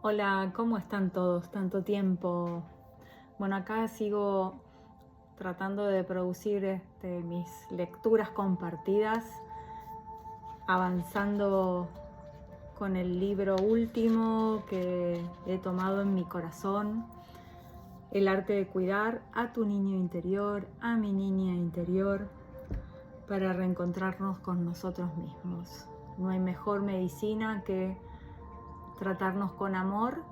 Hola, ¿cómo están todos? Tanto tiempo. Bueno, acá sigo tratando de producir mis lecturas compartidas, avanzando con el libro último que he tomado en mi corazón, El arte de cuidar a tu niño interior, a mi niña interior, para reencontrarnos con nosotros mismos. No hay mejor medicina que tratarnos con amor,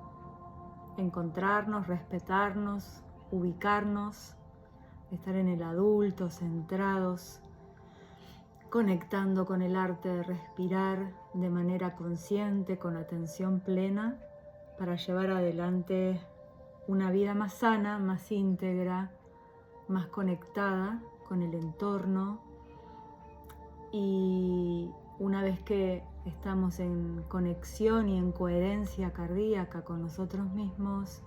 encontrarnos, respetarnos, ubicarnos, estar en el adulto, centrados, conectando con el arte de respirar de manera consciente, con atención plena, para llevar adelante una vida más sana, más íntegra, más conectada con el entorno. Y una vez que estamos en conexión y en coherencia cardíaca con nosotros mismos,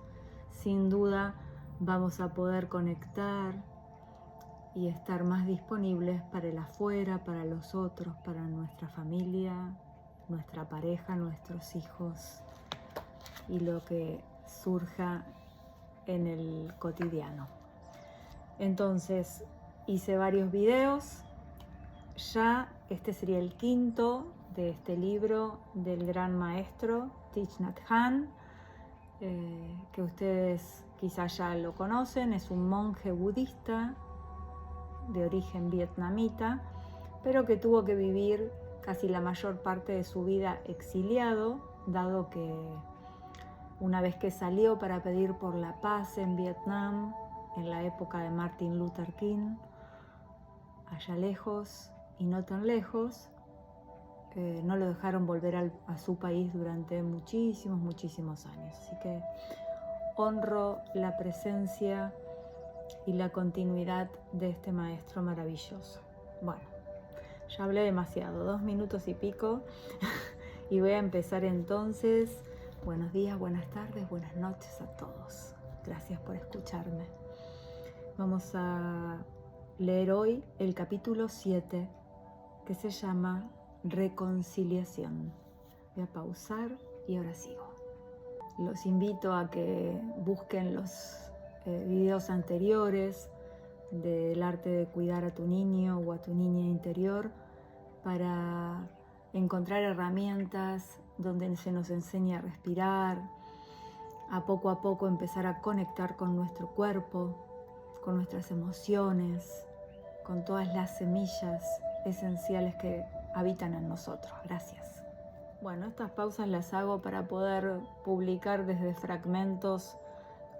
sin duda vamos a poder conectar y estar más disponibles para el afuera, para los otros, para nuestra familia, nuestra pareja, nuestros hijos y lo que surja en el cotidiano. Entonces, hice varios videos. Ya este sería el quinto de este libro del gran maestro Thich Nhat Hanh, que ustedes quizás ya lo conocen. Es un monje budista de origen vietnamita, pero que tuvo que vivir casi la mayor parte de su vida exiliado, dado que una vez que salió para pedir por la paz en Vietnam, en la época de Martin Luther King, allá lejos y no tan lejos, no lo dejaron volver a su país durante muchísimos años. Así que honro la presencia y la continuidad de este maestro maravilloso. Bueno, ya hablé demasiado, 2 minutos y pico, y voy a empezar entonces. Buenos días, buenas tardes, buenas noches a todos. Gracias por escucharme. Vamos a leer hoy el capítulo 7, que se llama Reconciliación. Voy a pausar y ahora sigo. Los invito a que busquen los videos anteriores del arte de cuidar a tu niño o a tu niña interior para encontrar herramientas donde se nos enseña a respirar, a poco empezar a conectar con nuestro cuerpo, con nuestras emociones, con todas las semillas esenciales que habitan en nosotros. Gracias. Bueno, estas pausas las hago para poder publicar desde fragmentos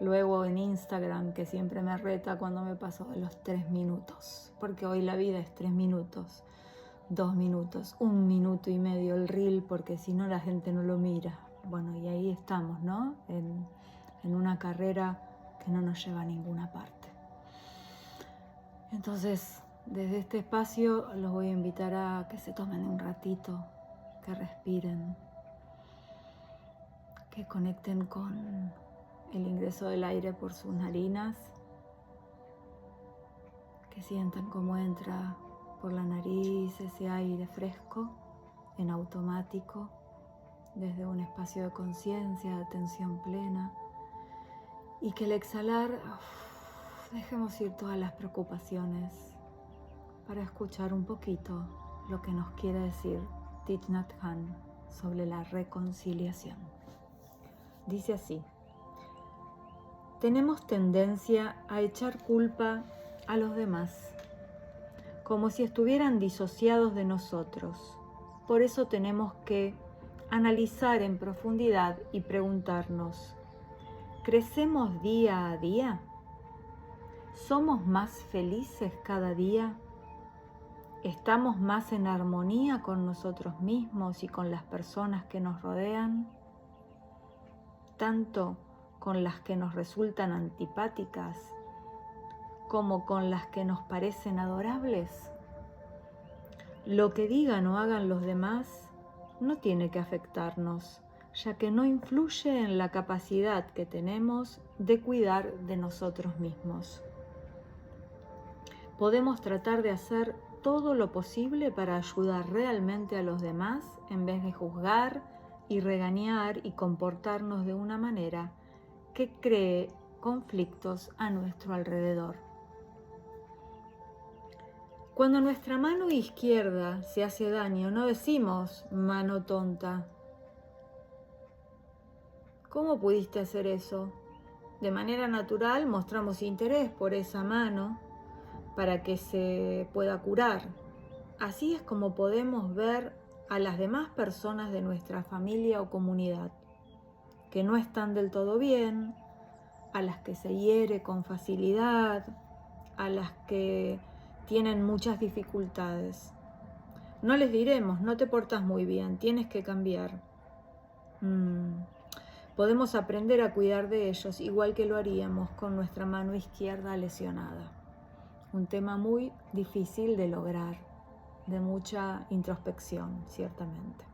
luego en Instagram, que siempre me reta cuando me paso de los 3 minutos, porque hoy la vida es 3 minutos, 2 minutos, 1 minuto y medio el reel, porque si no la gente no lo mira. Bueno, y ahí estamos, ¿no? En una carrera que no nos lleva a ninguna parte. Entonces, desde este espacio los voy a invitar a que se tomen un ratito, que respiren, que conecten con el ingreso del aire por sus narinas, que sientan cómo entra por la nariz ese aire fresco en automático, desde un espacio de conciencia, de atención plena, y que al exhalar dejemos ir todas las preocupaciones para escuchar un poquito lo que nos quiere decir Thich Nhat Hanh sobre la reconciliación. Dice así: tenemos tendencia a echar culpa a los demás, como si estuvieran disociados de nosotros. Por eso tenemos que analizar en profundidad y preguntarnos: ¿crecemos día a día? ¿Somos más felices cada día? ¿Estamos más en armonía con nosotros mismos y con las personas que nos rodean? Tanto con las que nos resultan antipáticas como con las que nos parecen adorables. Lo que digan o hagan los demás no tiene que afectarnos, ya que no influye en la capacidad que tenemos de cuidar de nosotros mismos. Podemos tratar de hacer todo lo posible para ayudar realmente a los demás en vez de juzgar y regañar y comportarnos de una manera que cree conflictos a nuestro alrededor. Cuando nuestra mano izquierda se hace daño, no decimos mano tonta. ¿Cómo pudiste hacer eso? De manera natural mostramos interés por esa mano para que se pueda curar. Así es como podemos ver a las demás personas de nuestra familia o comunidad, que no están del todo bien, a las que se hiere con facilidad, a las que tienen muchas dificultades. No les diremos, no te portas muy bien, tienes que cambiar. Podemos aprender a cuidar de ellos, igual que lo haríamos con nuestra mano izquierda lesionada. Un tema muy difícil de lograr, de mucha introspección, ciertamente.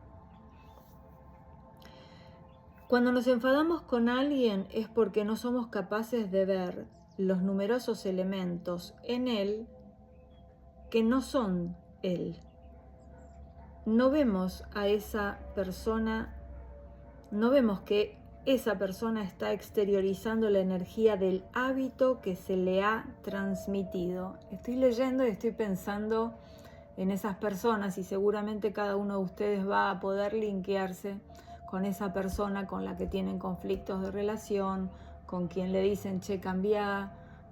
Cuando nos enfadamos con alguien es porque no somos capaces de ver los numerosos elementos en él que no son él. No vemos a esa persona, no vemos que esa persona está exteriorizando la energía del hábito que se le ha transmitido. Estoy leyendo y estoy pensando en esas personas y seguramente cada uno de ustedes va a poder linkearse con esa persona con la que tienen conflictos de relación, con quien le dicen, che, cambia,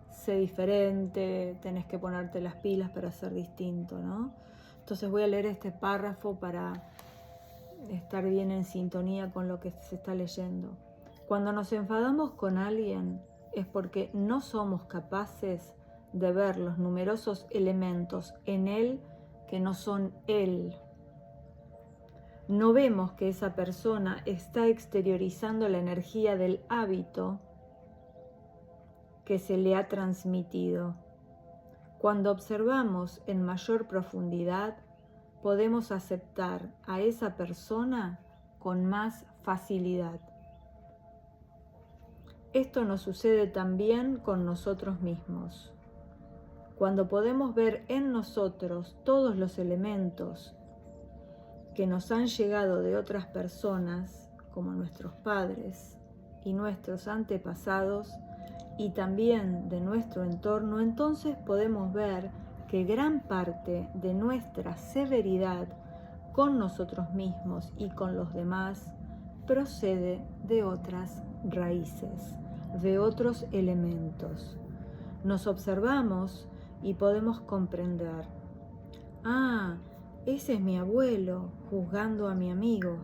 sé diferente, tenés que ponerte las pilas para ser distinto, ¿no? Entonces voy a leer este párrafo para estar bien en sintonía con lo que se está leyendo. Cuando nos enfadamos con alguien es porque no somos capaces de ver los numerosos elementos en él que no son él. No vemos que esa persona está exteriorizando la energía del hábito que se le ha transmitido. Cuando observamos en mayor profundidad, podemos aceptar a esa persona con más facilidad. Esto nos sucede también con nosotros mismos. Cuando podemos ver en nosotros todos los elementos que nos han llegado de otras personas, como nuestros padres y nuestros antepasados, y también de nuestro entorno, entonces podemos ver que gran parte de nuestra severidad con nosotros mismos y con los demás procede de otras raíces, de otros elementos. Nos observamos y podemos comprender, ese es mi abuelo juzgando a mi amigo,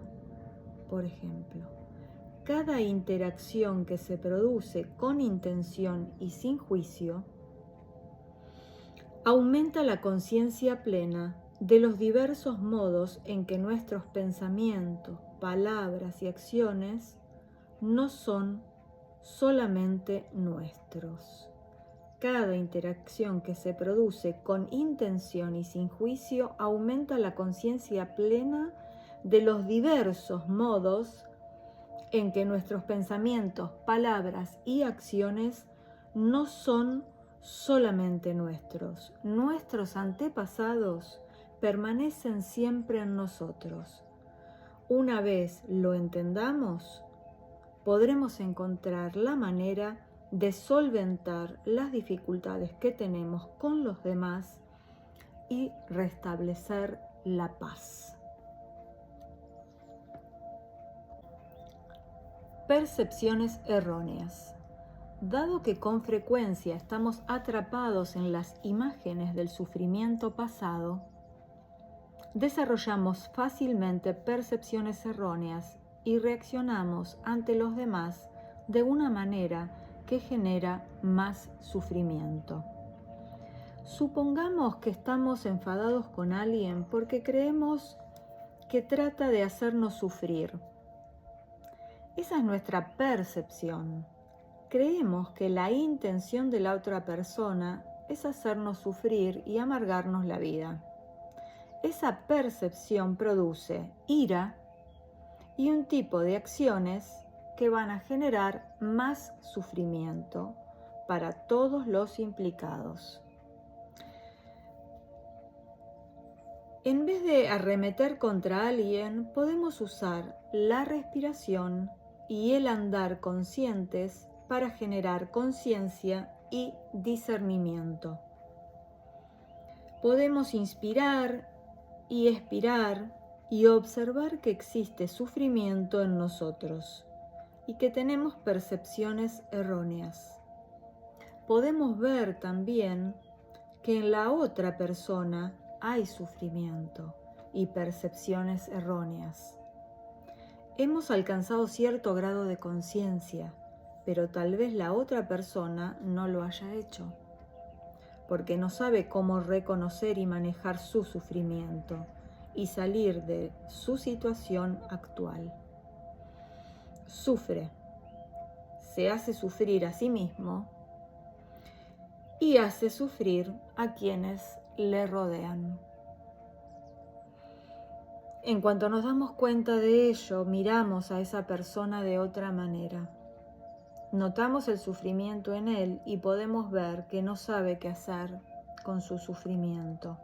por ejemplo. Cada interacción que se produce con intención y sin juicio aumenta la conciencia plena de los diversos modos en que nuestros pensamientos, palabras y acciones no son solamente nuestros. Cada interacción que se produce con intención y sin juicio aumenta la conciencia plena de los diversos modos en que nuestros pensamientos, palabras y acciones no son solamente nuestros. Nuestros antepasados permanecen siempre en nosotros. Una vez lo entendamos, podremos encontrar la manera de solventar las dificultades que tenemos con los demás y restablecer la paz. Percepciones erróneas. Dado que con frecuencia estamos atrapados en las imágenes del sufrimiento pasado, desarrollamos fácilmente percepciones erróneas y reaccionamos ante los demás de una manera que genera más sufrimiento. Supongamos que estamos enfadados con alguien porque creemos que trata de hacernos sufrir. Esa es nuestra percepción. Creemos que la intención de la otra persona es hacernos sufrir y amargarnos la vida. Esa percepción produce ira y un tipo de acciones que van a generar más sufrimiento para todos los implicados. En vez de arremeter contra alguien, podemos usar la respiración y el andar conscientes para generar conciencia y discernimiento. Podemos inspirar y expirar y observar que existe sufrimiento en nosotros y que tenemos percepciones erróneas. Podemos ver también que en la otra persona hay sufrimiento y percepciones erróneas. Hemos alcanzado cierto grado de conciencia, pero tal vez la otra persona no lo haya hecho, porque no sabe cómo reconocer y manejar su sufrimiento y salir de su situación actual. Sufre, se hace sufrir a sí mismo y hace sufrir a quienes le rodean. En cuanto nos damos cuenta de ello, miramos a esa persona de otra manera. Notamos el sufrimiento en él y podemos ver que no sabe qué hacer con su sufrimiento.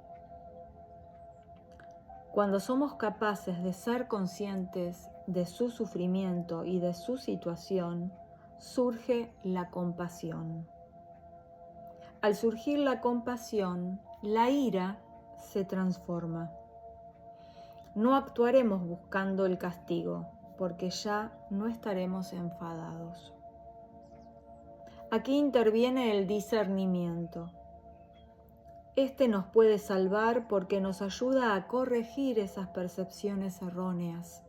Cuando somos capaces de ser conscientes de su sufrimiento y de su situación, surge la compasión. Al surgir la compasión, la ira se transforma. No actuaremos buscando el castigo, porque ya no estaremos enfadados. Aquí interviene el discernimiento. Este nos puede salvar porque nos ayuda a corregir esas percepciones erróneas.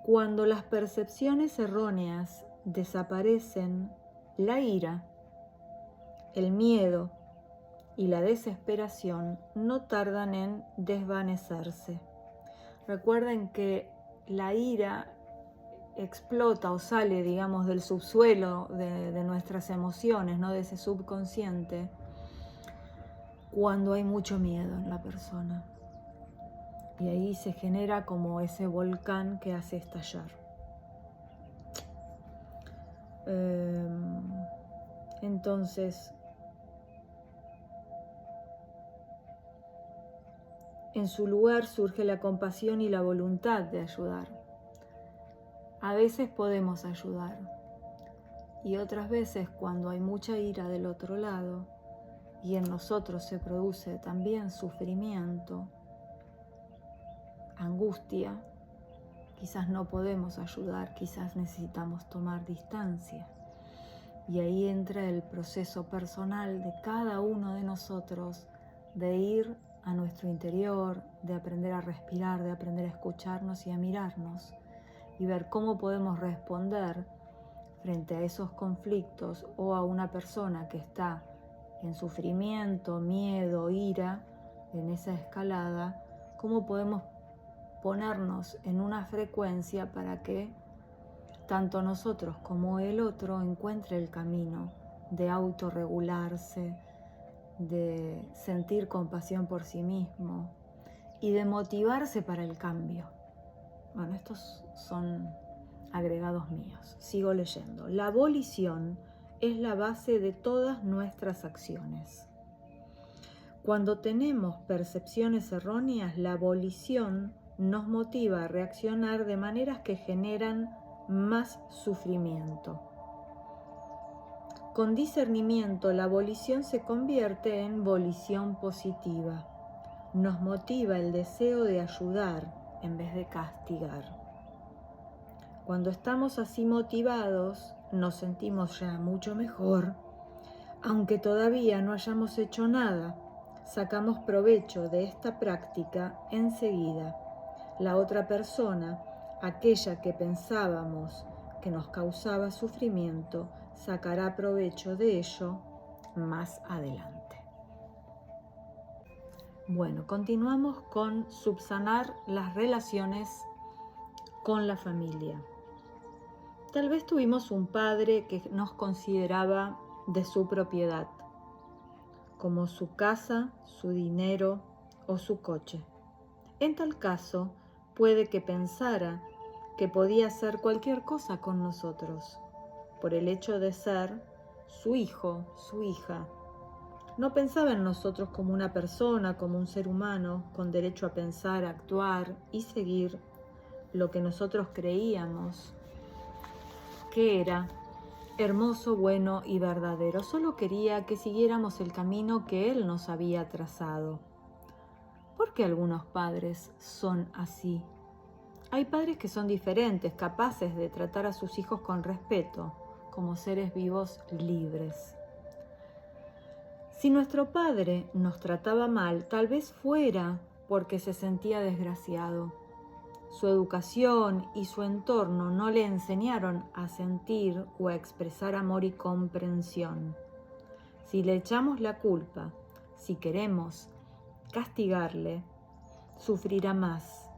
Cuando las percepciones erróneas desaparecen, la ira, el miedo y la desesperación no tardan en desvanecerse. Recuerden que la ira explota o sale, digamos, del subsuelo de nuestras emociones, ¿no? De ese subconsciente, cuando hay mucho miedo en la persona. Y ahí se genera como ese volcán que hace estallar. Entonces, en su lugar surge la compasión y la voluntad de ayudar. A veces podemos ayudar y otras veces, cuando hay mucha ira del otro lado y en nosotros se produce también sufrimiento, angustia, quizás no podemos ayudar, quizás necesitamos tomar distancia. Y ahí entra el proceso personal de cada uno de nosotros de ir a nuestro interior, de aprender a respirar, de aprender a escucharnos y a mirarnos y ver cómo podemos responder frente a esos conflictos o a una persona que está en sufrimiento, miedo, ira, en esa escalada, cómo podemos ponernos en una frecuencia para que tanto nosotros como el otro encuentre el camino de autorregularse, de sentir compasión por sí mismo y de motivarse para el cambio. Bueno, estos son agregados míos. Sigo leyendo. La volición es la base de todas nuestras acciones. Cuando tenemos percepciones erróneas, la volición nos motiva a reaccionar de maneras que generan más sufrimiento. Con discernimiento, la volición se convierte en volición positiva. Nos motiva el deseo de ayudar en vez de castigar. Cuando estamos así motivados, nos sentimos ya mucho mejor, aunque todavía no hayamos hecho nada. Sacamos provecho de esta práctica enseguida. La otra persona, aquella que pensábamos que nos causaba sufrimiento, sacará provecho de ello más adelante. Bueno, continuamos con subsanar las relaciones con la familia. Tal vez tuvimos un padre que nos consideraba de su propiedad, como su casa, su dinero o su coche. En tal caso, puede que pensara que podía hacer cualquier cosa con nosotros, por el hecho de ser su hijo, su hija, No pensaba en nosotros como una persona, como un ser humano, con derecho a pensar, actuar y seguir lo que nosotros creíamos que era hermoso, bueno y verdadero. Solo quería que siguiéramos el camino que Él nos había trazado. ¿Por qué algunos padres son así? Hay padres que son diferentes, capaces de tratar a sus hijos con respeto, como seres vivos libres. Si nuestro padre nos trataba mal, tal vez fuera porque se sentía desgraciado. Su educación y su entorno no le enseñaron a sentir o a expresar amor y comprensión. Si le echamos la culpa, si queremos castigarle, sufrirá más.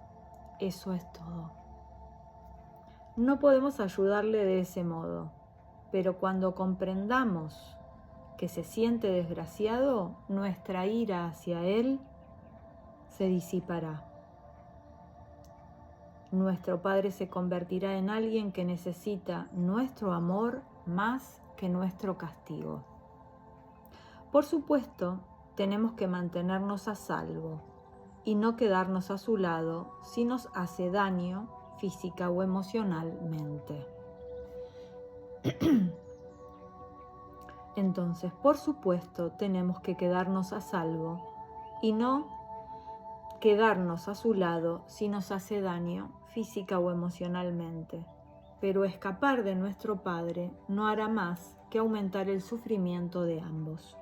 Eso es todo. No podemos ayudarle de ese modo, pero cuando comprendamos que se siente desgraciado, nuestra ira hacia él se disipará. Nuestro Padre se convertirá en alguien que necesita nuestro amor más que nuestro castigo. Por supuesto, tenemos que mantenernos a salvo y no quedarnos a su lado si nos hace daño física o emocionalmente. Entonces, por supuesto, tenemos que quedarnos a salvo y no quedarnos a su lado si nos hace daño física o emocionalmente. Pero escapar de nuestro Padre no hará más que aumentar el sufrimiento de ambos.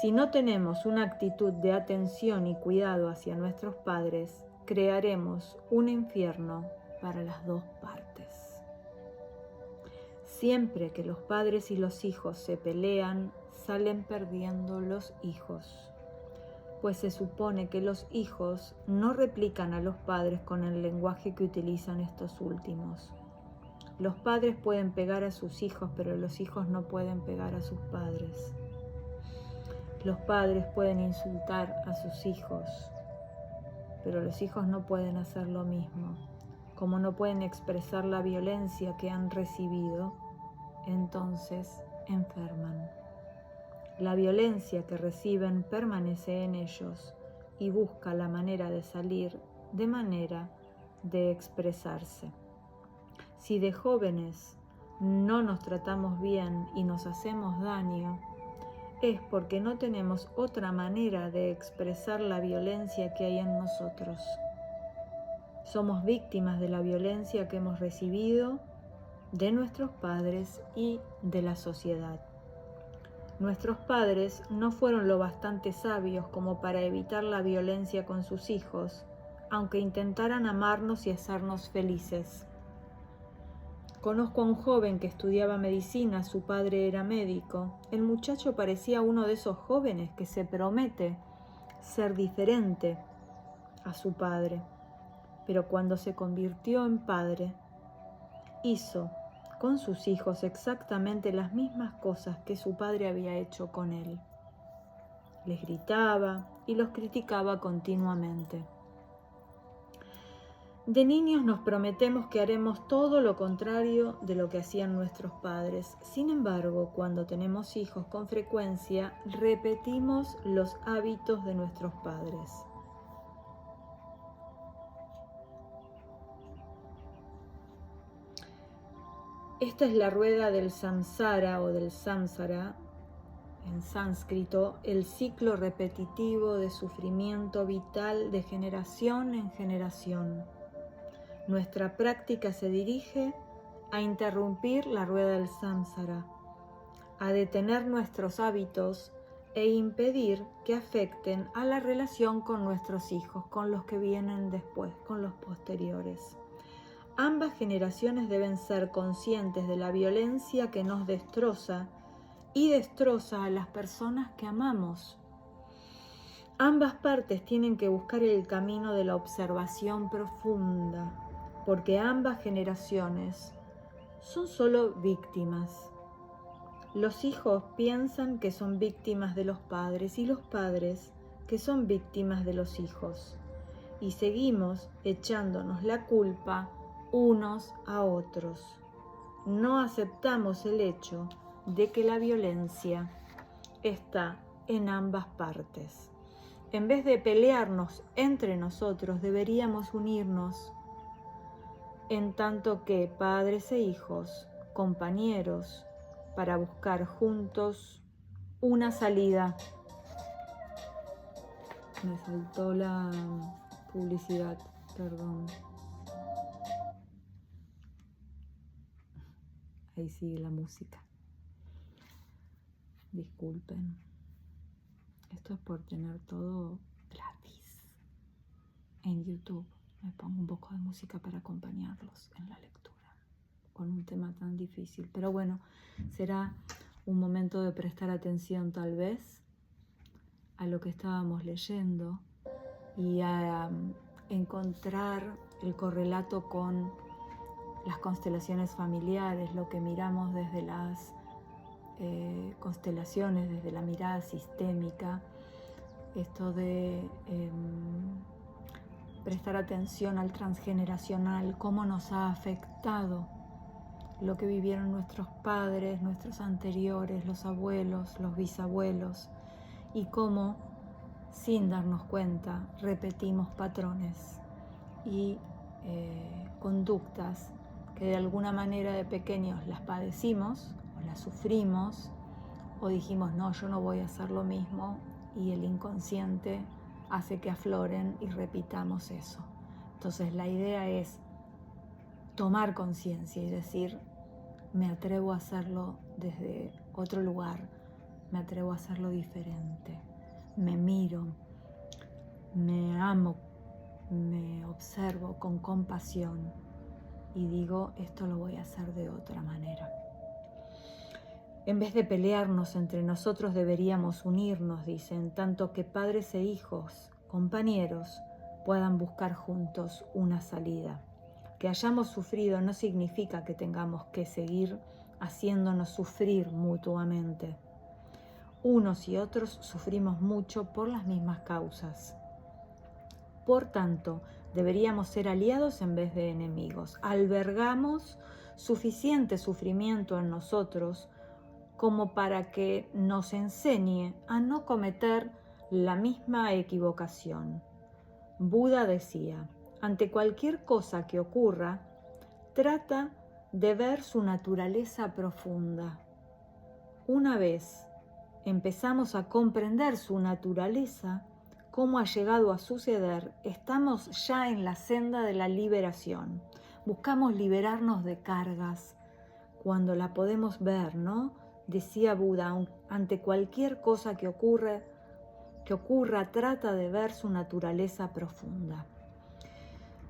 Si no tenemos una actitud de atención y cuidado hacia nuestros padres, crearemos un infierno para las dos partes. Siempre que los padres y los hijos se pelean, salen perdiendo los hijos, pues se supone que los hijos no replican a los padres con el lenguaje que utilizan estos últimos. Los padres pueden pegar a sus hijos, pero los hijos no pueden pegar a sus padres. Los padres pueden insultar a sus hijos, pero los hijos no pueden hacer lo mismo. Como no pueden expresar la violencia que han recibido, entonces enferman. La violencia que reciben permanece en ellos y busca la manera de salir de manera de expresarse. Si de jóvenes no nos tratamos bien y nos hacemos daño, es porque no tenemos otra manera de expresar la violencia que hay en nosotros. Somos víctimas de la violencia que hemos recibido de nuestros padres y de la sociedad. Nuestros padres no fueron lo bastante sabios como para evitar la violencia con sus hijos, aunque intentaran amarnos y hacernos felices. Conozco a un joven que estudiaba medicina, su padre era médico. El muchacho parecía uno de esos jóvenes que se promete ser diferente a su padre, pero cuando se convirtió en padre, hizo con sus hijos exactamente las mismas cosas que su padre había hecho con él. Les gritaba y los criticaba continuamente. De niños nos prometemos que haremos todo lo contrario de lo que hacían nuestros padres. Sin embargo, cuando tenemos hijos, con frecuencia repetimos los hábitos de nuestros padres. Esta es la rueda del samsara o del samsara, en sánscrito, el ciclo repetitivo de sufrimiento vital de generación en generación. Nuestra práctica se dirige a interrumpir la rueda del samsara, a detener nuestros hábitos e impedir que afecten a la relación con nuestros hijos, con los que vienen después, con los posteriores. Ambas generaciones deben ser conscientes de la violencia que nos destroza y destroza a las personas que amamos. Ambas partes tienen que buscar el camino de la observación profunda, porque ambas generaciones son solo víctimas. Los hijos piensan que son víctimas de los padres y los padres que son víctimas de los hijos. Y seguimos echándonos la culpa unos a otros. No aceptamos el hecho de que la violencia está en ambas partes. En vez de pelearnos entre nosotros, deberíamos unirnos, en tanto que padres e hijos, compañeros, para buscar juntos una salida. Me saltó la publicidad, perdón. Ahí sigue la música. Disculpen. Esto es por tener todo gratis. En YouTube me pongo un poco de música para acompañarlos en la lectura, con un tema tan difícil. Pero bueno, será un momento de prestar atención tal vez a lo que estábamos leyendo y a encontrar el correlato con las constelaciones familiares, lo que miramos desde las constelaciones, desde la mirada sistémica, esto de prestar atención al transgeneracional, cómo nos ha afectado lo que vivieron nuestros padres, nuestros anteriores, los abuelos, los bisabuelos, y cómo, sin darnos cuenta, repetimos patrones y conductas que de alguna manera de pequeños las padecimos o las sufrimos o dijimos no, yo no voy a hacer lo mismo, y el inconsciente hace que afloren y repitamos eso. Entonces la idea es tomar conciencia y decir, me atrevo a hacerlo desde otro lugar, me atrevo a hacerlo diferente, me miro, me amo, me observo con compasión y digo, esto lo voy a hacer de otra manera. En vez de pelearnos entre nosotros, deberíamos unirnos, dicen, tanto que padres e hijos, compañeros, puedan buscar juntos una salida. Que hayamos sufrido no significa que tengamos que seguir haciéndonos sufrir mutuamente. Unos y otros sufrimos mucho por las mismas causas. Por tanto, deberíamos ser aliados en vez de enemigos. Albergamos suficiente sufrimiento en nosotros como para que nos enseñe a no cometer la misma equivocación. Buda decía, ante cualquier cosa que ocurra, trata de ver su naturaleza profunda. Una vez empezamos a comprender su naturaleza, cómo ha llegado a suceder, estamos ya en la senda de la liberación. Buscamos liberarnos de cargas cuando la podemos ver, ¿no? Decía Buda, ante cualquier cosa que ocurra, trata de ver su naturaleza profunda.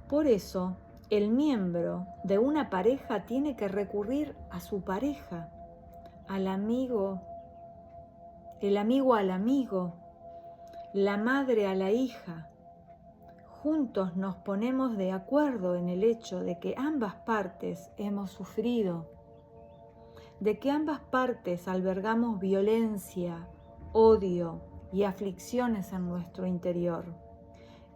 Por eso, el miembro de una pareja tiene que recurrir a su pareja, al amigo, el amigo al amigo, la madre a la hija. Juntos nos ponemos de acuerdo en el hecho de que ambas partes hemos sufrido, de que ambas partes albergamos violencia, odio y aflicciones en nuestro interior.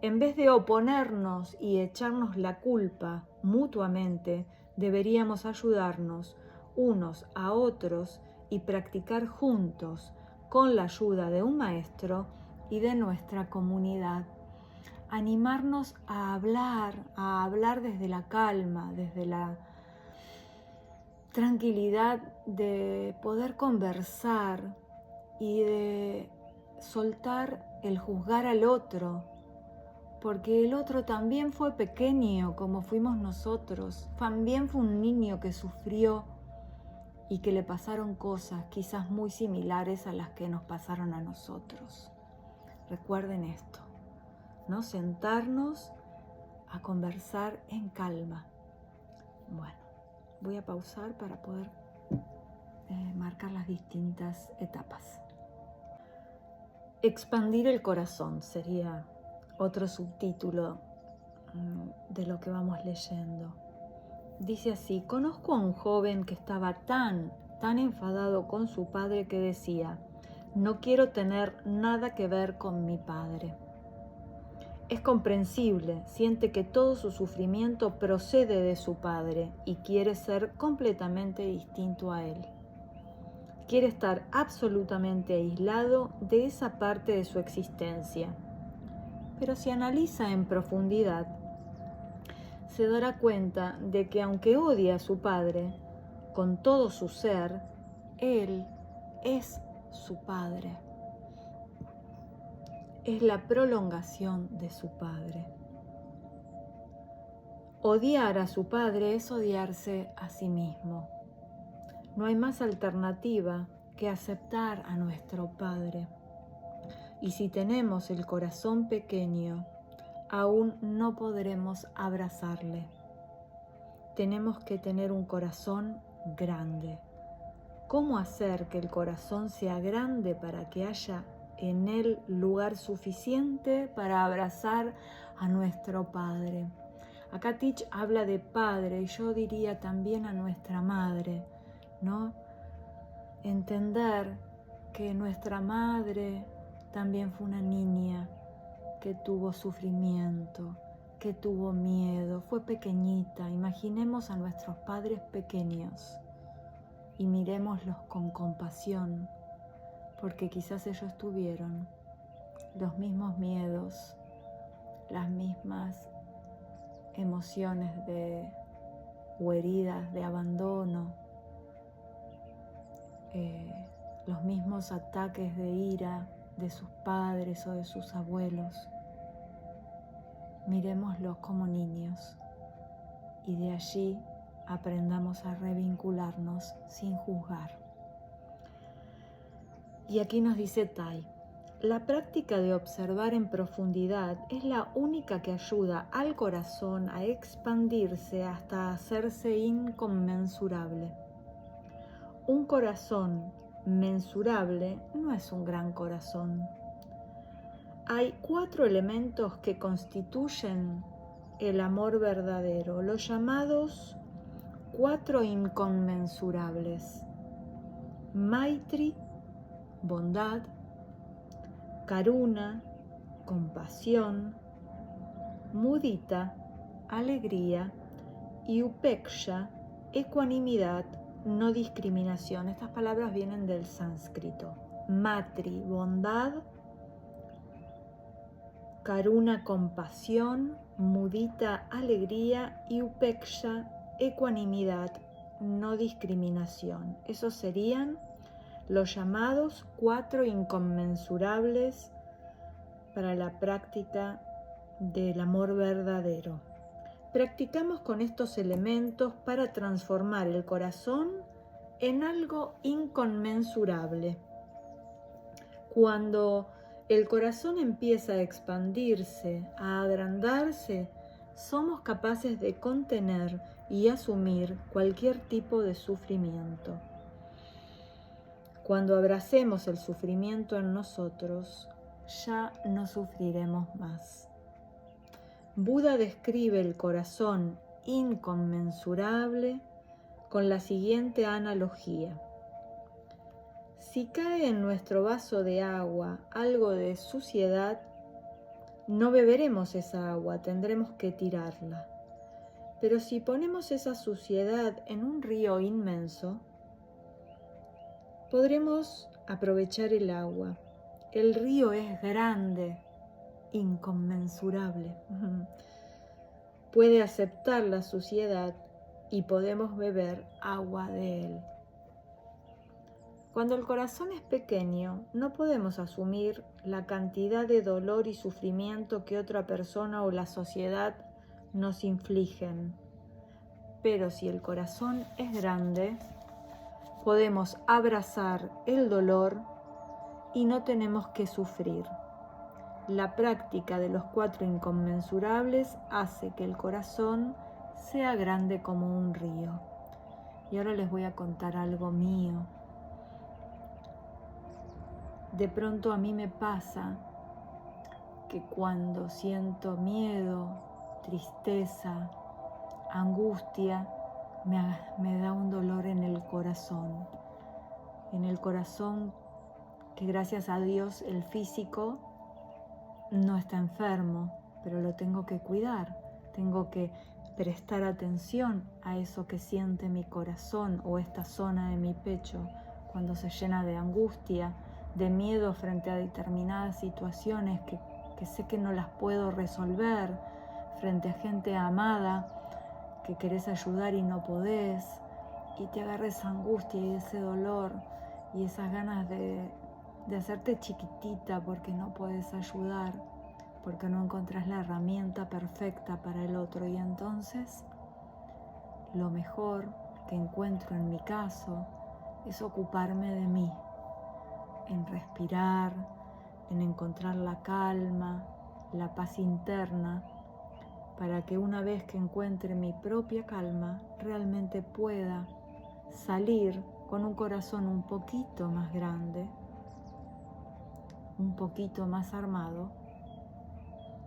En vez de oponernos y echarnos la culpa mutuamente, deberíamos ayudarnos unos a otros y practicar juntos, con la ayuda de un maestro y de nuestra comunidad. Animarnos a hablar desde la calma, desde la tranquilidad de poder conversar y de soltar el juzgar al otro, porque el otro también fue pequeño como fuimos nosotros, también fue un niño que sufrió y que le pasaron cosas quizás muy similares a las que nos pasaron a nosotros. Recuerden esto, ¿no? Sentarnos a conversar en calma. Bueno, voy a pausar para poder marcar las distintas etapas. Expandir el corazón sería otro subtítulo de lo que vamos leyendo. Dice así: conozco a un joven que estaba tan enfadado con su padre que decía: no quiero tener nada que ver con mi padre. Es comprensible, siente que todo su sufrimiento procede de su padre y quiere ser completamente distinto a él. Quiere estar absolutamente aislado de esa parte de su existencia. Pero si analiza en profundidad, se dará cuenta de que aunque odia a su padre, con todo su ser, él es su padre. Es la prolongación de su padre. Odiar a su padre es odiarse a sí mismo. No hay más alternativa que aceptar a nuestro padre. Y si tenemos el corazón pequeño, aún no podremos abrazarle. Tenemos que tener un corazón grande. ¿Cómo hacer que el corazón sea grande para que haya en él lugar suficiente para abrazar a nuestro Padre? Acá Teach habla de padre y yo diría también a nuestra madre, ¿no? Entender que nuestra madre también fue una niña que tuvo sufrimiento, que tuvo miedo, fue pequeñita. Imaginemos a nuestros padres pequeños y mirémoslos con compasión, porque quizás ellos tuvieron los mismos miedos, las mismas emociones o heridas de abandono, los mismos ataques de ira de sus padres o de sus abuelos. Miremoslos como niños y de allí aprendamos a revincularnos sin juzgar. Y aquí nos dice Tai, la práctica de observar en profundidad es la única que ayuda al corazón a expandirse hasta hacerse inconmensurable. Un corazón mensurable no es un gran corazón. Hay 4 elementos que constituyen el amor verdadero, los llamados 4 inconmensurables: Maitri, bondad; Karuna, compasión; Mudita, alegría; y Upeksha, ecuanimidad, no discriminación. Estas palabras vienen del sánscrito. Matri, bondad; Karuna, compasión; Mudita, alegría; y Upeksha, ecuanimidad, no discriminación. Esos serían los llamados 4 inconmensurables para la práctica del amor verdadero. Practicamos con estos elementos para transformar el corazón en algo inconmensurable. Cuando el corazón empieza a expandirse, a agrandarse, somos capaces de contener y asumir cualquier tipo de sufrimiento. Cuando abracemos el sufrimiento en nosotros, ya no sufriremos más. Buda describe el corazón inconmensurable con la siguiente analogía. Si cae en nuestro vaso de agua algo de suciedad, no beberemos esa agua, tendremos que tirarla. Pero si ponemos esa suciedad en un río inmenso, podremos aprovechar el agua. El río es grande, inconmensurable. Puede aceptar la suciedad y podemos beber agua de él. Cuando el corazón es pequeño, no podemos asumir la cantidad de dolor y sufrimiento que otra persona o la sociedad nos infligen. Pero si el corazón es grande, podemos abrazar el dolor y no tenemos que sufrir. La práctica de los 4 inconmensurables hace que el corazón sea grande como un río. Y ahora les voy a contar algo mío. De pronto a mí me pasa que cuando siento miedo, tristeza, angustia, me da un dolor en el corazón que gracias a Dios el físico no está enfermo, pero lo tengo que cuidar, tengo que prestar atención a eso que siente mi corazón o esta zona de mi pecho cuando se llena de angustia, de miedo frente a determinadas situaciones que sé que no las puedo resolver, frente a gente amada que querés ayudar y no podés, y te agarra esa angustia y ese dolor y esas ganas de hacerte chiquitita porque no podés ayudar, porque no encontrás la herramienta perfecta para el otro. Y entonces lo mejor que encuentro en mi caso es ocuparme de mí, en respirar, en encontrar la calma, la paz interna, para que una vez que encuentre mi propia calma, realmente pueda salir con un corazón un poquito más grande, un poquito más armado,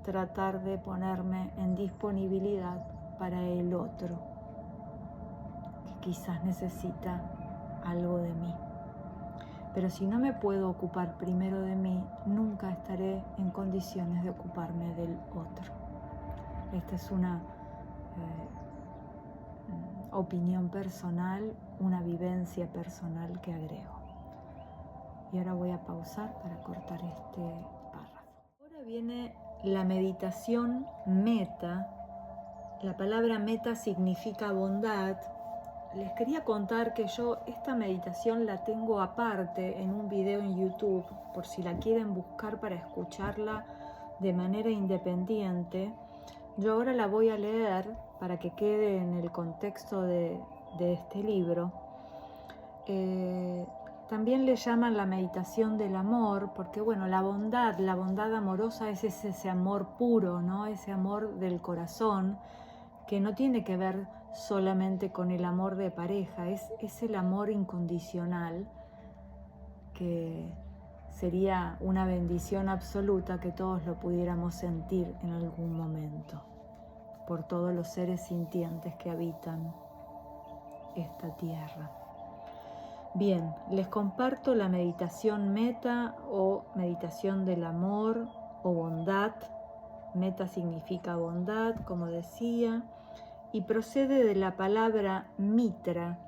tratar de ponerme en disponibilidad para el otro, que quizás necesita algo de mí. Pero si no me puedo ocupar primero de mí, nunca estaré en condiciones de ocuparme del otro. Esta es una opinión personal, una vivencia personal que agrego. Y ahora voy a pausar para cortar este párrafo. Ahora viene la meditación meta. La palabra meta significa bondad. Les quería contar que yo esta meditación la tengo aparte en un video en YouTube, por si la quieren buscar para escucharla de manera independiente. Yo ahora la voy a leer para que quede en el contexto de este libro. También le llaman la meditación del amor, porque bueno, la bondad amorosa es ese amor puro, ¿no? Ese amor del corazón, que no tiene que ver solamente con el amor de pareja, es el amor incondicional, que sería una bendición absoluta que todos lo pudiéramos sentir en algún momento, por todos los seres sintientes que habitan esta tierra. Bien, les comparto la meditación meta o meditación del amor o bondad. Meta significa bondad, como decía, y procede de la palabra mitra,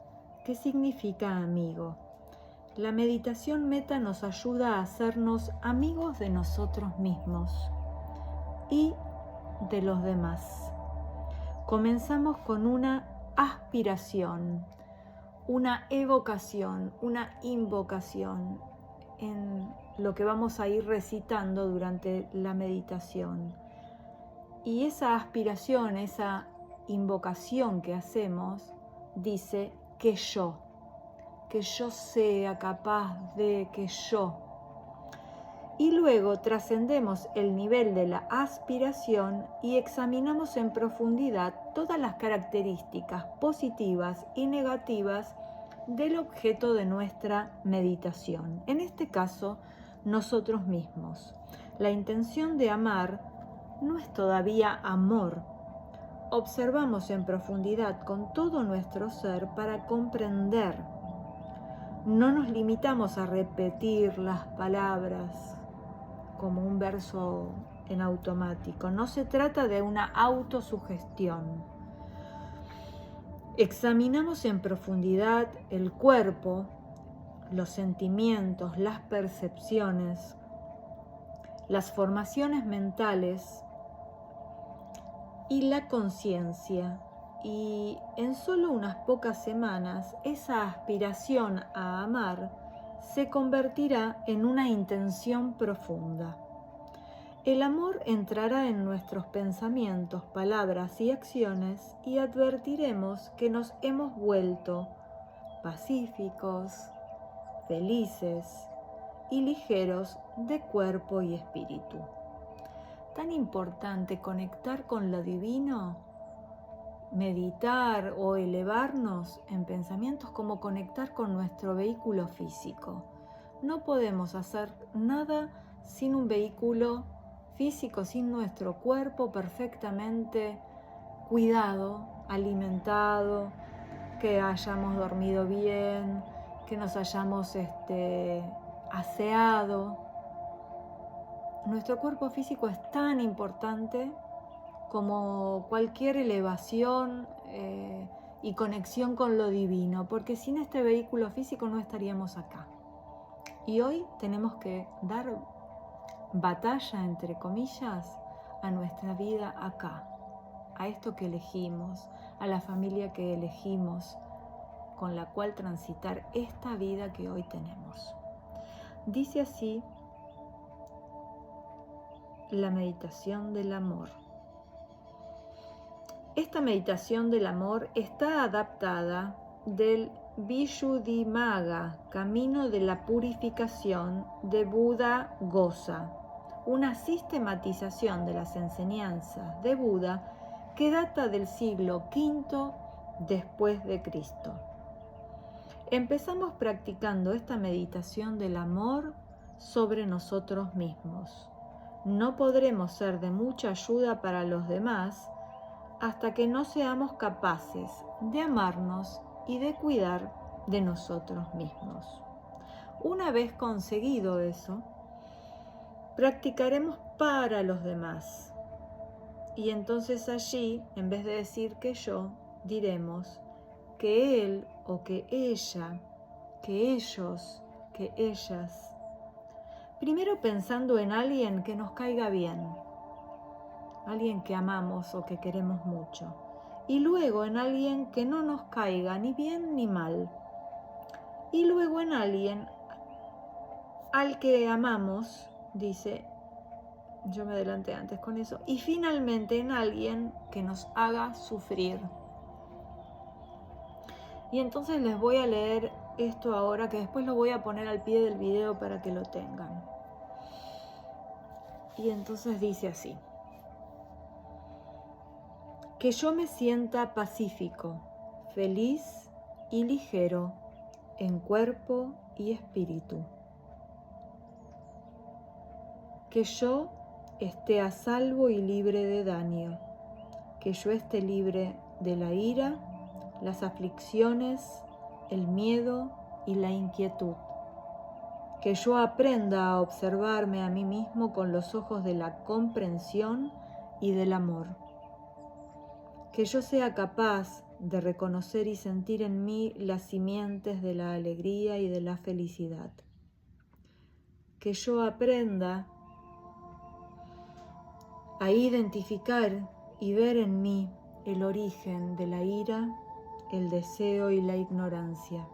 que significa amigo. La meditación meta nos ayuda a hacernos amigos de nosotros mismos y de los demás. Comenzamos con una aspiración, una evocación, una invocación en lo que vamos a ir recitando durante la meditación. Y esa aspiración, esa invocación que hacemos, dice que yo sea capaz de, que yo. Y luego trascendemos el nivel de la aspiración y examinamos en profundidad todas las características positivas y negativas del objeto de nuestra meditación. En este caso, nosotros mismos. La intención de amar no es todavía amor. Observamos en profundidad con todo nuestro ser para comprender. No nos limitamos a repetir las palabras como un verso en automático. No se trata de una autosugestión. Examinamos en profundidad el cuerpo, los sentimientos, las percepciones, las formaciones mentales y la conciencia. Y en solo unas pocas semanas, esa aspiración a amar se convertirá en una intención profunda. El amor entrará en nuestros pensamientos, palabras y acciones y advertiremos que nos hemos vuelto pacíficos, felices y ligeros de cuerpo y espíritu. Tan importante conectar con lo divino, meditar o elevarnos en pensamientos como conectar con nuestro vehículo físico. No podemos hacer nada sin un vehículo físico, sin nuestro cuerpo perfectamente cuidado, alimentado, que hayamos dormido bien, que nos hayamos aseado. Nuestro cuerpo físico es tan importante como cualquier elevación y conexión con lo divino, porque sin este vehículo físico no estaríamos acá. Y hoy tenemos que dar batalla, entre comillas, a nuestra vida acá, a esto que elegimos, a la familia que elegimos, con la cual transitar esta vida que hoy tenemos. Dice así la meditación del amor. Esta meditación del amor está adaptada del Visuddhimagga, camino de la purificación de Buda Gosa, una sistematización de las enseñanzas de Buda que data del siglo V después de Cristo. Empezamos practicando esta meditación del amor sobre nosotros mismos. No podremos ser de mucha ayuda para los demás hasta que no seamos capaces de amarnos y de cuidar de nosotros mismos. Una vez conseguido eso, practicaremos para los demás. Y entonces allí, en vez de decir que yo, diremos que él o que ella, que ellos, que ellas. Primero pensando en alguien que nos caiga bien, alguien que amamos o que queremos mucho, y luego en alguien que no nos caiga ni bien ni mal, y luego en alguien al que amamos, dice, yo me adelanté antes con eso, y finalmente en alguien que nos haga sufrir. Y entonces les voy a leer esto ahora, que después lo voy a poner al pie del video para que lo tengan. Y entonces dice así: que yo me sienta pacífico, feliz y ligero en cuerpo y espíritu. Que yo esté a salvo y libre de daño. Que yo esté libre de la ira, las aflicciones, el miedo y la inquietud. Que yo aprenda a observarme a mí mismo con los ojos de la comprensión y del amor. Que yo sea capaz de reconocer y sentir en mí las simientes de la alegría y de la felicidad. Que yo aprenda a identificar y ver en mí el origen de la ira, el deseo y la ignorancia.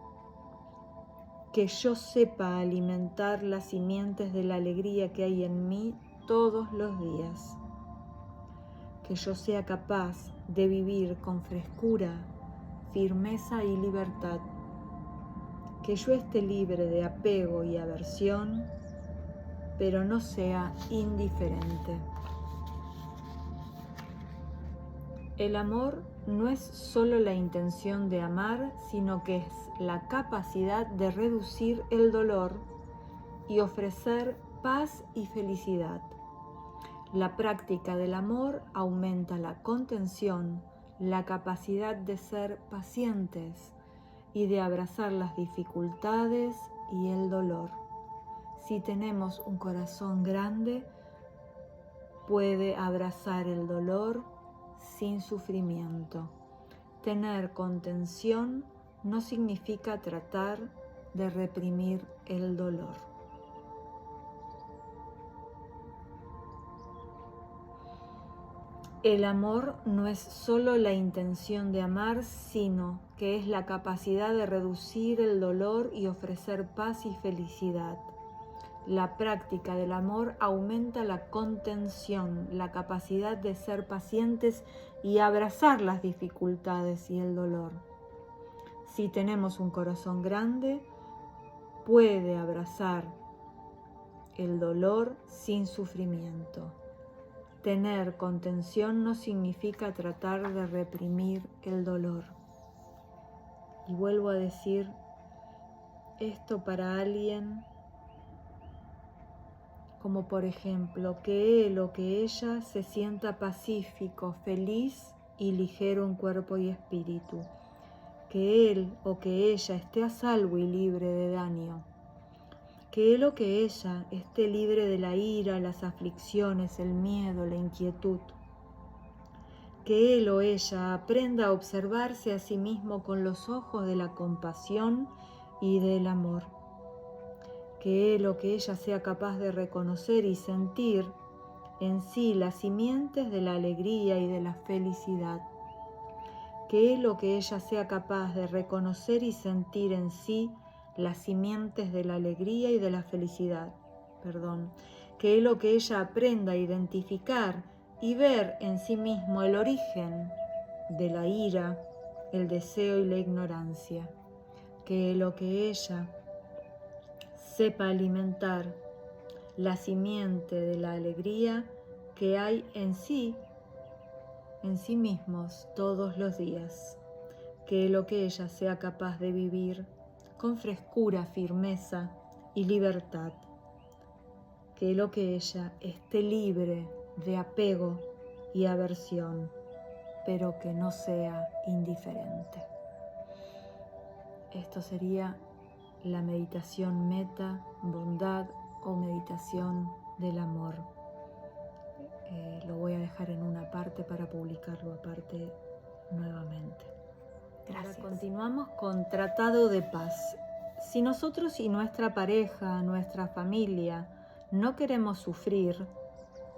Que yo sepa alimentar las simientes de la alegría que hay en mí todos los días. Que yo sea capaz de vivir con frescura, firmeza y libertad. Que yo esté libre de apego y aversión, pero no sea indiferente. El amor no es solo la intención de amar, sino que es la capacidad de reducir el dolor y ofrecer paz y felicidad. La práctica del amor aumenta la contención, la capacidad de ser pacientes y de abrazar las dificultades y el dolor. Si tenemos un corazón grande, puede abrazar el dolor sin sufrimiento. Tener contención no significa tratar de reprimir el dolor. El amor no es solo la intención de amar, sino que es la capacidad de reducir el dolor y ofrecer paz y felicidad. La práctica del amor aumenta la contención, la capacidad de ser pacientes y abrazar las dificultades y el dolor. Si tenemos un corazón grande, puede abrazar el dolor sin sufrimiento. Tener contención no significa tratar de reprimir el dolor. Y vuelvo a decir esto para alguien, como por ejemplo, que él o que ella se sienta pacífico, feliz y ligero en cuerpo y espíritu. Que él o que ella esté a salvo y libre de daño. Que él o que ella esté libre de la ira, las aflicciones, el miedo, la inquietud. que él o ella aprenda a observarse a sí mismo con los ojos de la compasión y del amor. Que él o que ella sea capaz de reconocer y sentir en sí las simientes de la alegría y de la felicidad. Que él o que ella sea capaz de reconocer y sentir en sí las simientes de la alegría y de la felicidad. Que él o que ella aprenda a identificar y ver en sí mismo el origen de la ira, el deseo y la ignorancia. Que él o que ella sepa alimentar la simiente de la alegría que hay en sí mismos todos los días. Que él o que ella sea capaz de vivir con frescura, firmeza y libertad. Que él o que ella esté libre de apego y aversión, pero que no sea indiferente. Esto sería la meditación meta, bondad o meditación del amor. Lo voy a dejar en una parte para publicarlo aparte nuevamente. Gracias. Ahora continuamos con Tratado de Paz. Si nosotros y nuestra pareja, nuestra familia, no queremos sufrir,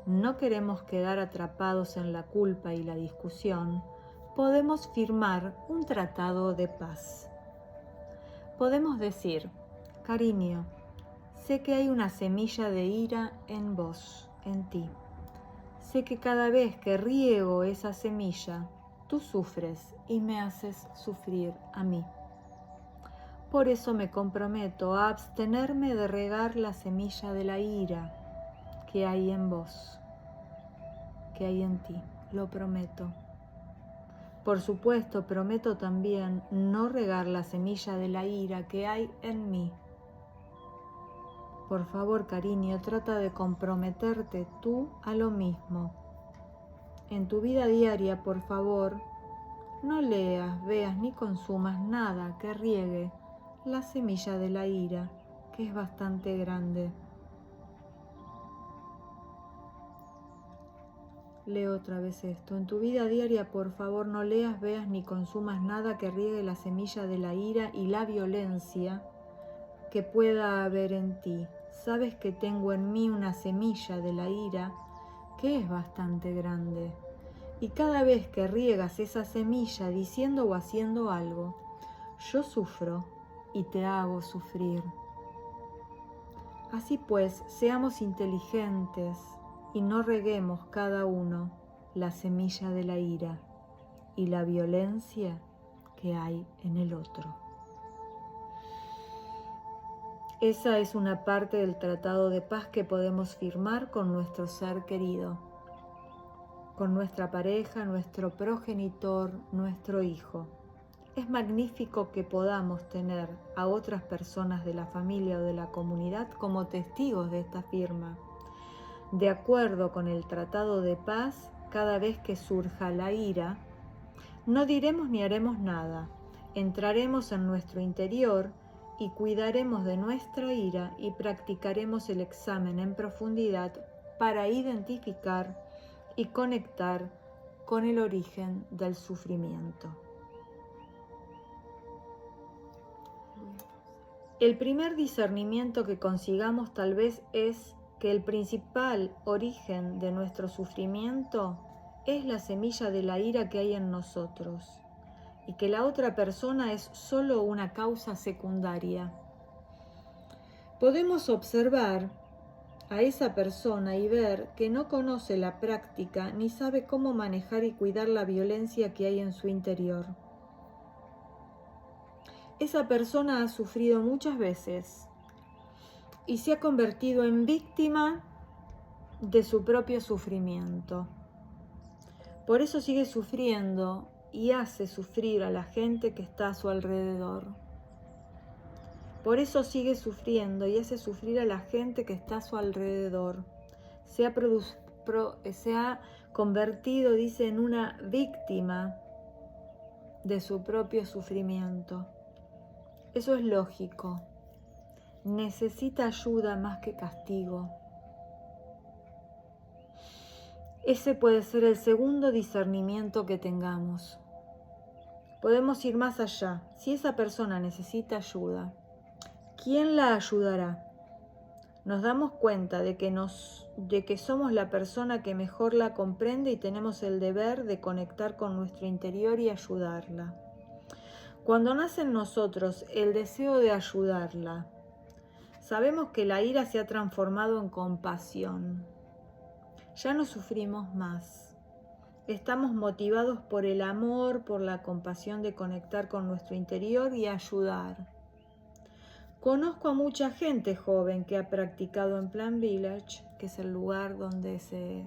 no queremos quedar atrapados en la culpa y la discusión, podemos firmar un tratado de paz. Podemos decir: cariño, sé que hay una semilla de ira en vos, en ti. Sé que cada vez que riego esa semilla, tú sufres y me haces sufrir a mí. Por eso me comprometo a abstenerme de regar la semilla de la ira que hay en vos, que hay en ti. Lo prometo. Por supuesto, prometo también no regar la semilla de la ira que hay en mí. Por favor, cariño, trata de comprometerte tú a lo mismo. En tu vida diaria, por favor, no leas, veas ni consumas nada que riegue la semilla de la ira, que es bastante grande. Leo otra vez esto. En tu vida diaria, por favor, no leas, veas ni consumas nada que riegue la semilla de la ira y la violencia que pueda haber en ti. Sabes que tengo en mí una semilla de la ira que es bastante grande. Y cada vez que riegas esa semilla diciendo o haciendo algo, yo sufro y te hago sufrir. Así pues, seamos inteligentes y no reguemos cada uno la semilla de la ira y la violencia que hay en el otro. Esa es una parte del tratado de paz que podemos firmar con nuestro ser querido, con nuestra pareja, nuestro progenitor, nuestro hijo. Es magnífico que podamos tener a otras personas de la familia o de la comunidad como testigos de esta firma. De acuerdo con el tratado de paz, cada vez que surja la ira, no diremos ni haremos nada. Entraremos en nuestro interior y cuidaremos de nuestra ira y practicaremos el examen en profundidad para identificar y conectar con el origen del sufrimiento. El primer discernimiento que consigamos tal vez es que el principal origen de nuestro sufrimiento es la semilla de la ira que hay en nosotros y que la otra persona es solo una causa secundaria. Podemos observar a esa persona y ver que no conoce la práctica ni sabe cómo manejar y cuidar la violencia que hay en su interior. Esa persona ha sufrido muchas veces y se ha convertido en víctima de su propio sufrimiento. Por eso sigue sufriendo y hace sufrir a la gente que está a su alrededor. Por eso sigue sufriendo y hace sufrir a la gente que está a su alrededor. Se ha convertido, dice, en una víctima de su propio sufrimiento. Eso es lógico. Necesita ayuda más que castigo. Ese puede ser el segundo discernimiento que tengamos. Podemos ir más allá. Si esa persona necesita ayuda, ¿quién la ayudará? Nos damos cuenta de que somos la persona que mejor la comprende y tenemos el deber de conectar con nuestro interior y ayudarla. Cuando nace en nosotros el deseo de ayudarla, sabemos que la ira se ha transformado en compasión. Ya no sufrimos más. Estamos motivados por el amor, por la compasión de conectar con nuestro interior y ayudar. Conozco a mucha gente joven que ha practicado en Plant Village, que es el lugar donde se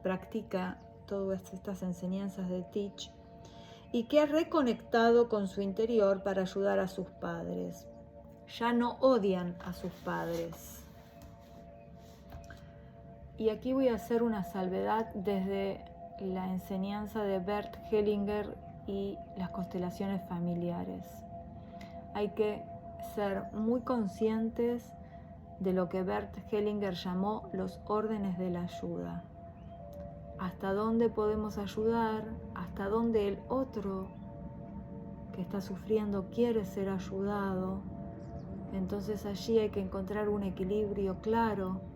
practica todas estas enseñanzas de Teach, y que ha reconectado con su interior para ayudar a sus padres. Ya no odian a sus padres. Y aquí voy a hacer una salvedad desde la enseñanza de Bert Hellinger y las constelaciones familiares. Hay que ser muy conscientes de lo que Bert Hellinger llamó los órdenes de la ayuda. Hasta dónde podemos ayudar, hasta dónde el otro que está sufriendo quiere ser ayudado. Entonces allí hay que encontrar un equilibrio claro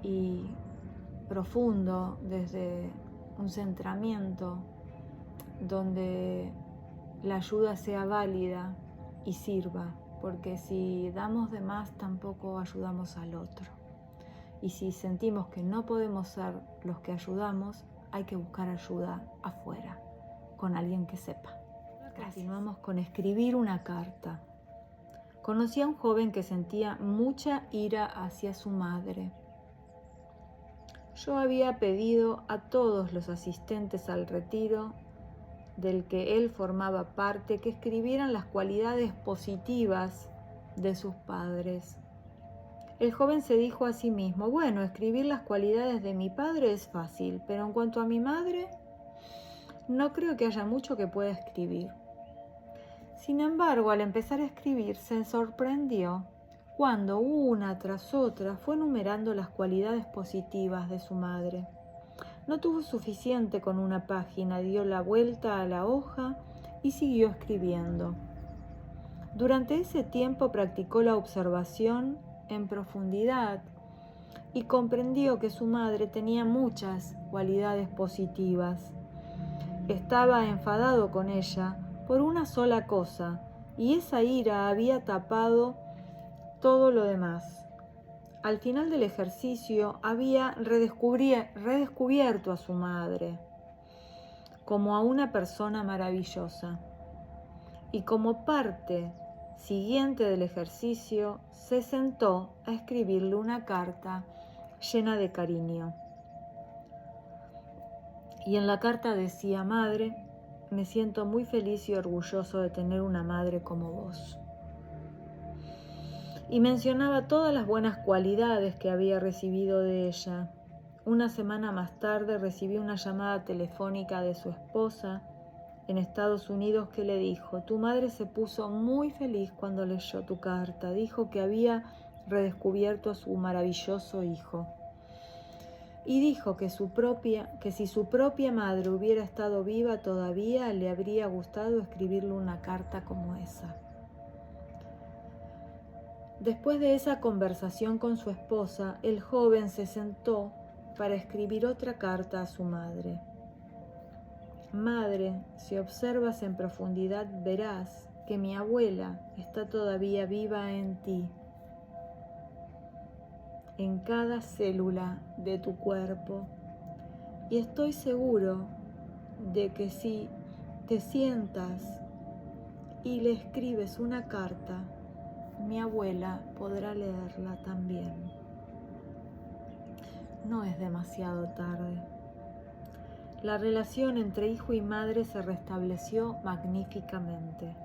y profundo desde un centramiento donde la ayuda sea válida y sirva, porque si damos de más tampoco ayudamos al otro. Y si sentimos que no podemos ser los que ayudamos, hay que buscar ayuda afuera, con alguien que sepa. Continuamos con escribir una carta. Conocí a un joven que sentía mucha ira hacia su madre. Yo había pedido a todos los asistentes al retiro del que él formaba parte que escribieran las cualidades positivas de sus padres. El joven se dijo a sí mismo: bueno, escribir las cualidades de mi padre es fácil, pero en cuanto a mi madre, no creo que haya mucho que pueda escribir. Sin embargo, al empezar a escribir, se sorprendió cuando una tras otra fue enumerando las cualidades positivas de su madre. No tuvo suficiente con una página, dio la vuelta a la hoja y siguió escribiendo. Durante ese tiempo practicó la observación en profundidad y comprendió que su madre tenía muchas cualidades positivas. Estaba enfadado con ella por una sola cosa, y esa ira había tapado todo lo demás. Al final del ejercicio había redescubierto a su madre como a una persona maravillosa. Y como parte siguiente del ejercicio, se sentó a escribirle una carta llena de cariño. Y en la carta decía: madre, me siento muy feliz y orgulloso de tener una madre como vos. Y mencionaba todas las buenas cualidades que había recibido de ella. Una semana más tarde recibí una llamada telefónica de su esposa en Estados Unidos que le dijo: tu madre se puso muy feliz cuando leyó tu carta. Dijo que había redescubierto a su maravilloso hijo. Y dijo que si su propia madre hubiera estado viva todavía, le habría gustado escribirle una carta como esa. Después de esa conversación con su esposa, el joven se sentó para escribir otra carta a su madre. Madre, si observas en profundidad verás que mi abuela está todavía viva en ti, en cada célula de tu cuerpo, y estoy seguro de que si te sientas y le escribes una carta, mi abuela podrá leerla también. No es demasiado tarde. La relación entre hijo y madre se restableció magníficamente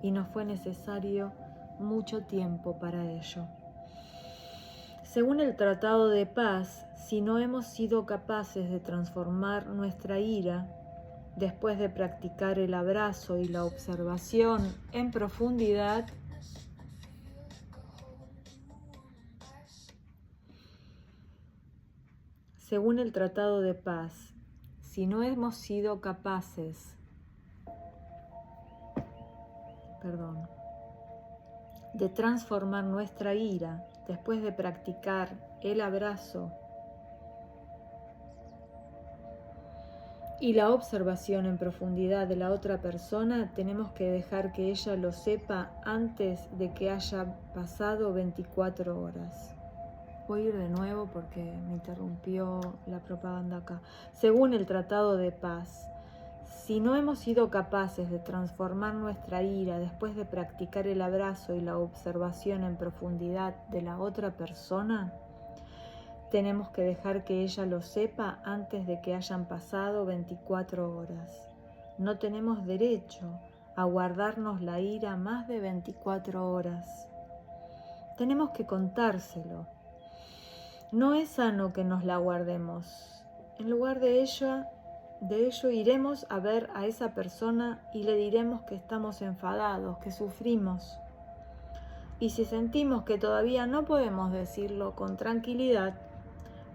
y no fue necesario mucho tiempo para ello. Según el Tratado de Paz, si no hemos sido capaces de transformar nuestra ira después de practicar el abrazo y la observación en profundidad, Según el Tratado de Paz, si no hemos sido capaces, de transformar nuestra ira después de practicar el abrazo y la observación en profundidad de la otra persona, tenemos que dejar que ella lo sepa antes de que haya pasado 24 horas. Voy a ir de nuevo porque me interrumpió la propaganda acá. Según el Tratado de Paz, si no hemos sido capaces de transformar nuestra ira después de practicar el abrazo y la observación en profundidad de la otra persona, tenemos que dejar que ella lo sepa antes de que hayan pasado 24 horas. No tenemos derecho a guardarnos la ira más de 24 horas. Tenemos que contárselo. No es sano que nos la guardemos. En lugar de ello iremos a ver a esa persona y le diremos que estamos enfadados, que sufrimos. Y si sentimos que todavía no podemos decirlo con tranquilidad,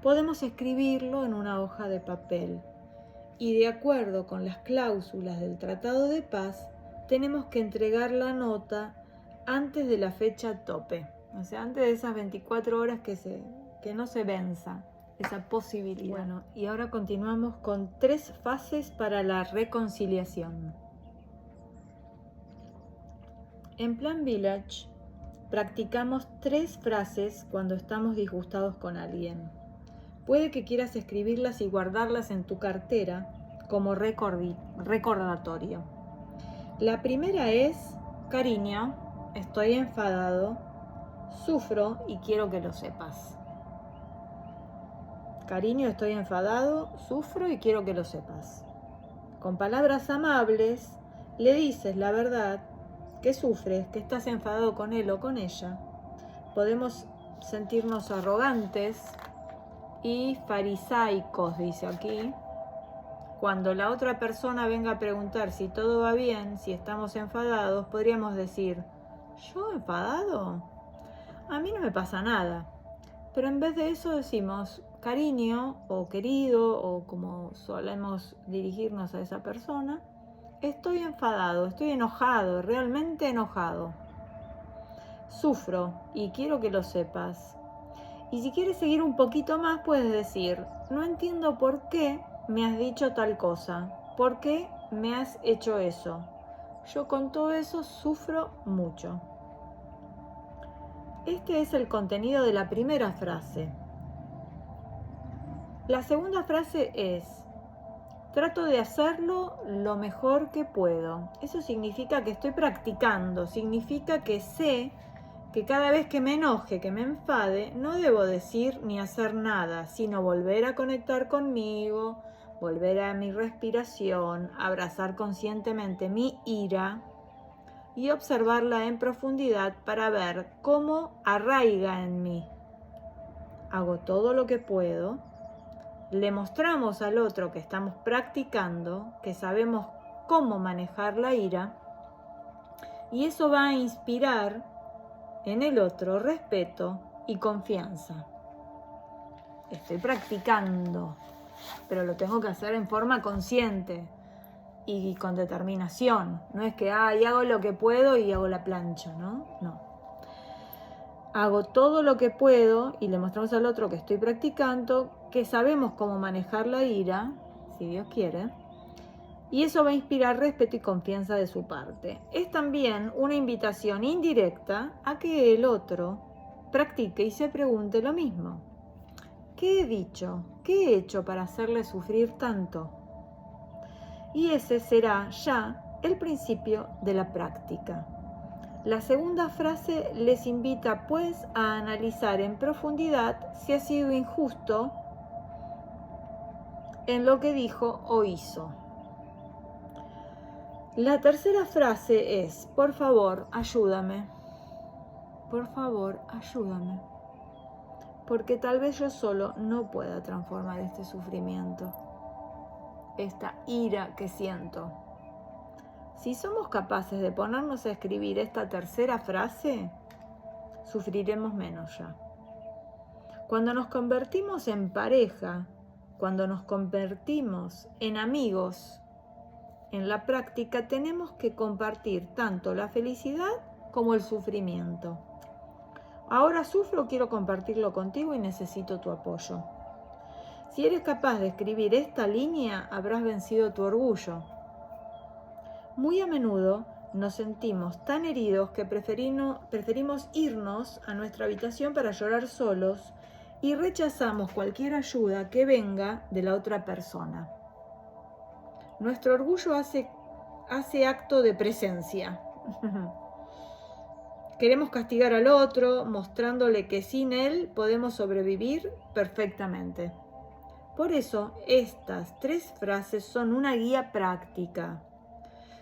podemos escribirlo en una hoja de papel. Y de acuerdo con las cláusulas del Tratado de Paz, tenemos que entregar la nota antes de la fecha tope. O sea, antes de esas 24 horas que no se venza esa posibilidad. Bueno, y ahora continuamos con 3 fases para la reconciliación. En Plan Village practicamos 3 frases cuando estamos disgustados con alguien. Puede que quieras escribirlas y guardarlas en tu cartera como recordatorio. La primera es: cariño, estoy enfadado, sufro y quiero que lo sepas. Cariño, estoy enfadado, sufro y quiero que lo sepas. Con palabras amables le dices la verdad, que sufres, que estás enfadado con él o con ella. Podemos sentirnos arrogantes y farisaicos, dice aquí. Cuando la otra persona venga a preguntar si todo va bien, si estamos enfadados, podríamos decir: ¿yo enfadado? A mí no me pasa nada. Pero en vez de eso decimos: cariño o querido, o como solemos dirigirnos a esa persona, estoy enfadado, estoy enojado, realmente enojado. Sufro y quiero que lo sepas. Y si quieres seguir un poquito más, puedes decir: no entiendo por qué me has dicho tal cosa, por qué me has hecho eso. Yo con todo eso sufro mucho. Este es el contenido de la primera frase. La segunda frase es: trato de hacerlo lo mejor que puedo. Eso significa que estoy practicando, significa que sé que cada vez que me enoje, que me enfade, no debo decir ni hacer nada, sino volver a conectar conmigo, volver a mi respiración, abrazar conscientemente mi ira y observarla en profundidad para ver cómo arraiga en mí. Hago todo lo que puedo. Le mostramos al otro que estamos practicando, que sabemos cómo manejar la ira, y eso va a inspirar en el otro respeto y confianza. Estoy practicando, pero lo tengo que hacer en forma consciente y con determinación. No es que hago lo que puedo y hago la plancha, ¿no? No. Hago todo lo que puedo y le mostramos al otro que estoy practicando, que sabemos cómo manejar la ira, si Dios quiere, y eso va a inspirar respeto y confianza de su parte. Es también una invitación indirecta a que el otro practique y se pregunte lo mismo. ¿Qué he dicho? ¿Qué he hecho para hacerle sufrir tanto? Y ese será ya el principio de la práctica. La segunda frase les invita pues a analizar en profundidad si ha sido injusto en lo que dijo o hizo. La tercera frase es: por favor, ayúdame. Por favor, ayúdame. Porque tal vez yo solo no pueda transformar este sufrimiento, esta ira que siento. Si somos capaces de ponernos a escribir esta tercera frase, sufriremos menos ya. Cuando nos convertimos en pareja cuando nos convertimos en amigos en la práctica, tenemos que compartir tanto la felicidad como el sufrimiento. Ahora sufro, quiero compartirlo contigo y necesito tu apoyo. Si eres capaz de escribir esta línea, habrás vencido tu orgullo. Muy a menudo nos sentimos tan heridos que preferimos irnos a nuestra habitación para llorar solos y rechazamos cualquier ayuda que venga de la otra persona. Nuestro orgullo hace acto de presencia. Queremos castigar al otro, mostrándole que sin él podemos sobrevivir perfectamente. Por eso, estas 3 frases son una guía práctica.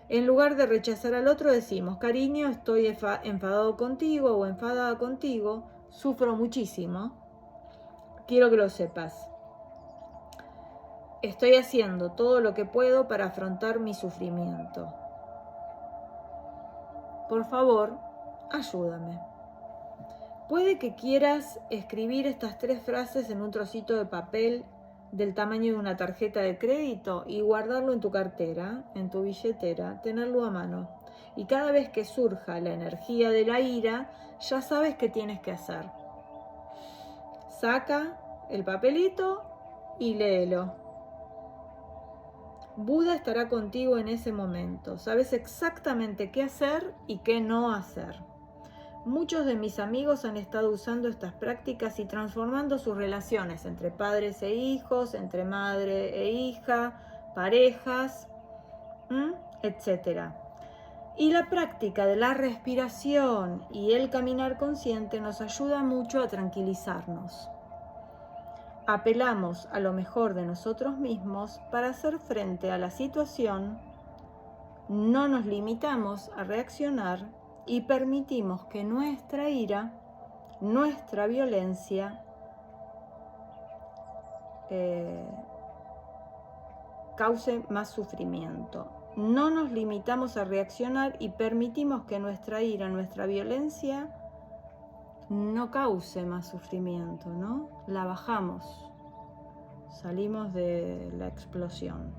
En lugar de rechazar al otro, decimos: cariño, estoy enfadado contigo o enfadada contigo, sufro muchísimo. Quiero que lo sepas. Estoy haciendo todo lo que puedo para afrontar mi sufrimiento. Por favor, ayúdame. Puede que quieras escribir estas 3 frases en un trocito de papel del tamaño de una tarjeta de crédito y guardarlo en tu cartera, en tu billetera, tenerlo a mano. Y cada vez que surja la energía de la ira, ya sabes qué tienes que hacer. Saca el papelito y léelo. Buda estará contigo en ese momento. Sabes exactamente qué hacer y qué no hacer. Muchos de mis amigos han estado usando estas prácticas y transformando sus relaciones entre padres e hijos, entre madre e hija, parejas, etc. Y la práctica de la respiración y el caminar consciente nos ayuda mucho a tranquilizarnos. Apelamos a lo mejor de nosotros mismos para hacer frente a la situación, no nos limitamos a reaccionar y permitimos que nuestra ira, nuestra violencia, cause más sufrimiento. No nos limitamos a reaccionar y permitimos que nuestra ira, nuestra violencia, no cause más sufrimiento, ¿no? La bajamos, salimos de la explosión.